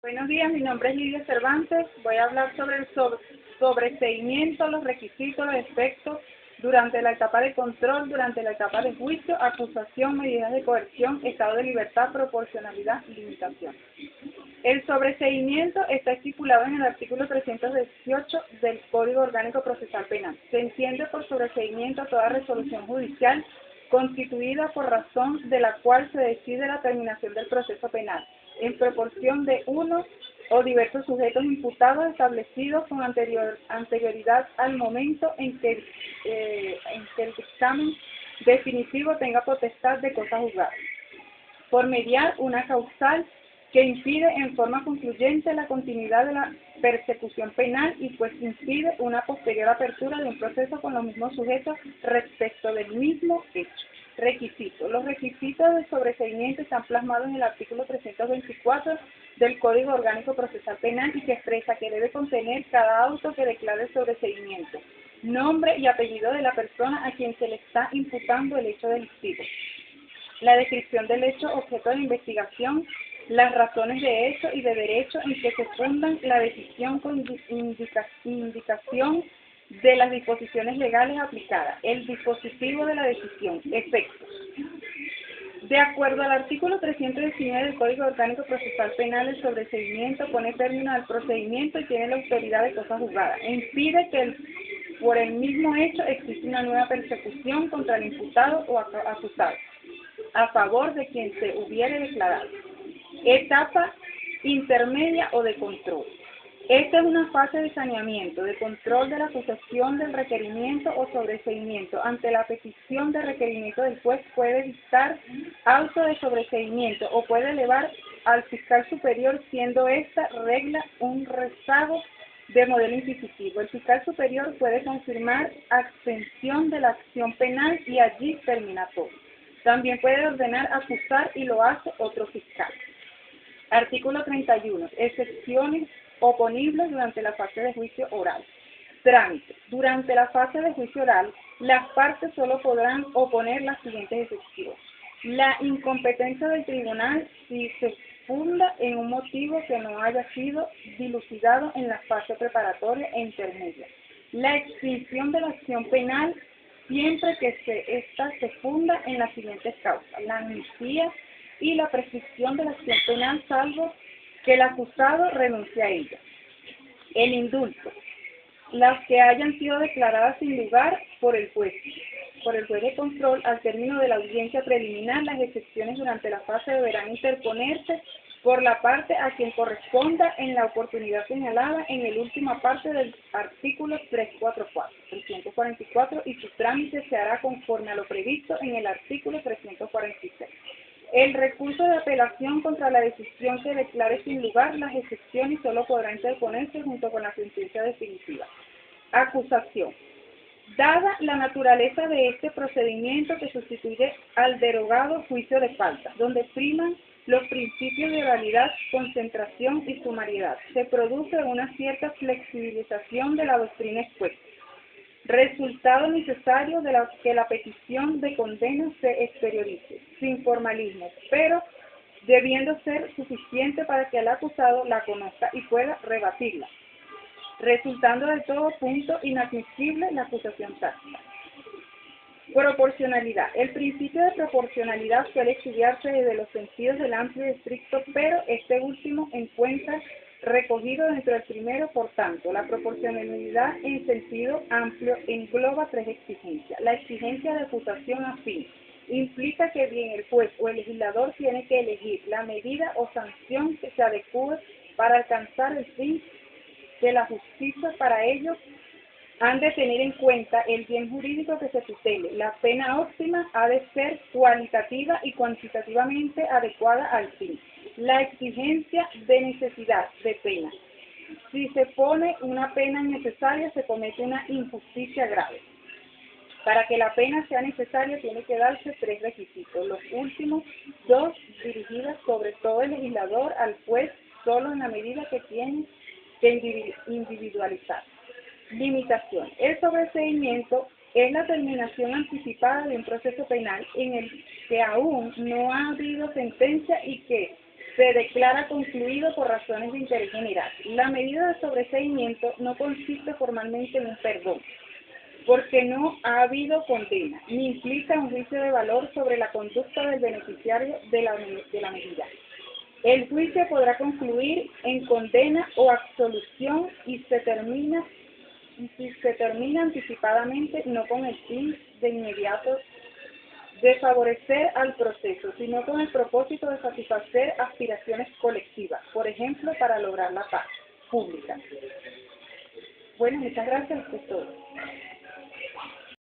Buenos días, mi nombre es Lidia Cervantes. Voy a hablar sobre el sobreseimiento, los requisitos, los efectos durante la etapa de control, durante la etapa de juicio, acusación, medidas de coerción, estado de libertad, proporcionalidad y limitación. El sobreseimiento está estipulado en el artículo 318 del Código Orgánico Procesal Penal. Se entiende por sobreseimiento a toda resolución judicial constituida por razón de la cual se decide la terminación del proceso penal, en proporción de uno o diversos sujetos imputados establecidos con anterioridad al momento en que el dictamen definitivo tenga potestad de cosa juzgada, por mediar una causal que impide en forma concluyente la continuidad de la persecución penal y pues impide una posterior apertura de un proceso con los mismos sujetos respecto del mismo hecho. Requisitos. Los requisitos de sobreseimiento están plasmados en el artículo 324 del Código Orgánico Procesal Penal y que expresa que debe contener cada auto que declare el sobreseimiento, nombre y apellido de la persona a quien se le está imputando el hecho delictivo, la descripción del hecho objeto de investigación, las razones de hecho y de derecho en que se fundan la decisión con indicación de las disposiciones legales aplicadas, el dispositivo de la decisión, efectos. De acuerdo al artículo 319 del Código Orgánico Procesal Penal, el sobreseimiento pone término al procedimiento y tiene la autoridad de cosa juzgada. Impide que por el mismo hecho existe una nueva persecución contra el imputado o acusado, a favor de quien se hubiere declarado. Etapa intermedia o de control. Esta es una fase de saneamiento, de control de la acusación del requerimiento o sobreseimiento. Ante la petición de requerimiento del juez puede dictar auto de sobreseimiento o puede elevar al fiscal superior, siendo esta regla un rezago de modelo inquisitivo. El fiscal superior puede confirmar abstención de la acción penal y allí termina todo. También puede ordenar acusar y lo hace otro fiscal. Artículo 31. Excepciones oponibles durante la fase de juicio oral. Trámite. Durante la fase de juicio oral, las partes solo podrán oponer las siguientes excepciones. La incompetencia del tribunal si se funda en un motivo que no haya sido dilucidado en la fase preparatoria e intermedia. La extinción de la acción penal siempre que esta se funda en las siguientes causas: la amnistía y la prescripción de la acción penal, salvo que el acusado renuncie a ella. El indulto. Las que hayan sido declaradas sin lugar por el juez de control al término de la audiencia preliminar. Las excepciones durante la fase deberán interponerse por la parte a quien corresponda en la oportunidad señalada en el última parte del artículo 344 y su trámite se hará conforme a lo previsto en el artículo 346. El recurso de apelación contra la decisión que declare sin lugar las excepciones solo podrá interponerse junto con la sentencia definitiva. Acusación. Dada la naturaleza de este procedimiento que sustituye al derogado juicio de falta, donde priman los principios de oralidad, concentración y sumariedad, se produce una cierta flexibilización de la doctrina expuesta, resultado necesario de que la petición de condena se exteriorice, sin formalismo, pero debiendo ser suficiente para que el acusado la conozca y pueda rebatirla, resultando de todo punto inadmisible la acusación tácita. Proporcionalidad. El principio de proporcionalidad suele estudiarse desde los sentidos del amplio y estricto, pero este último encuentra recogido dentro del primero. Por tanto, la proporcionalidad en sentido amplio engloba tres exigencias. La exigencia de acusación a fin implica que bien el juez o el legislador tiene que elegir la medida o sanción que se adecue para alcanzar el fin de la justicia. Para ello han de tener en cuenta el bien jurídico que se tutele. La pena óptima ha de ser cualitativa y cuantitativamente adecuada al fin. La exigencia de necesidad de pena. Si se pone una pena innecesaria, se comete una injusticia grave. Para que la pena sea necesaria, tiene que darse tres requisitos. Los últimos dos dirigidos sobre todo el legislador al juez, solo en la medida que tiene que individualizar. Limitación. El sobreseimiento es la terminación anticipada de un proceso penal en el que aún no ha habido sentencia y que se declara concluido por razones de interés general. La medida de sobreseimiento no consiste formalmente en un perdón, porque no ha habido condena, ni implica un juicio de valor sobre la conducta del beneficiario de la medida. El juicio podrá concluir en condena o absolución y si se termina anticipadamente, no con el fin de inmediato de favorecer al proceso, sino con el propósito de satisfacer aspiraciones colectivas, por ejemplo, para lograr la paz pública. Bueno, muchas gracias, esto es todo.